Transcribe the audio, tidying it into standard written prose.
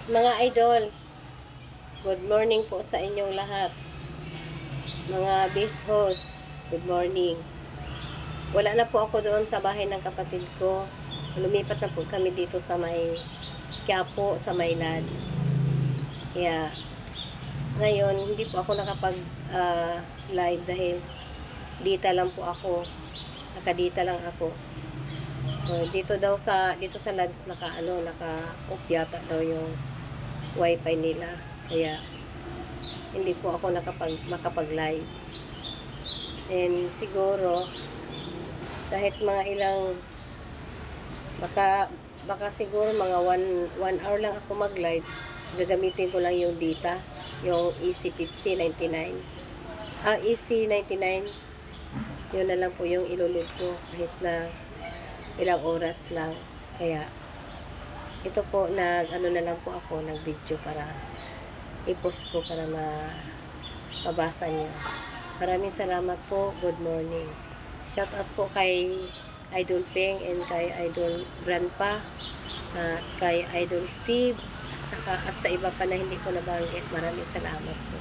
Mga idol, good morning po sa inyong lahat. Mga base host, good morning. Wala na po ako doon sa bahay ng kapatid ko. Lumipat na po kami dito sa may Quiapo, sa may Lads. Kaya, ngayon, hindi po ako nakapag-live dahil dita lang po ako. Nakadita lang ako. Dito sa Lads naka-off yata daw yung wifi nila. Kaya hindi po ako makapag-live. And siguro kahit mga ilang baka siguro mga 1 hour lang ako mag-live. Gagamitin ko lang yung data, yung EC5099. EC99. Yun na lang po yung ilulod ko kahit na ilang oras lang. Kaya ito po na lang po ako nag-video para i-post ko para mabasa niyo. Maraming salamat po. Good morning. Shout out po kay Idol Peng and kay Idol Grandpa, kay Idol Steve, at sa iba pa na hindi ko nabanggit. Maraming salamat po.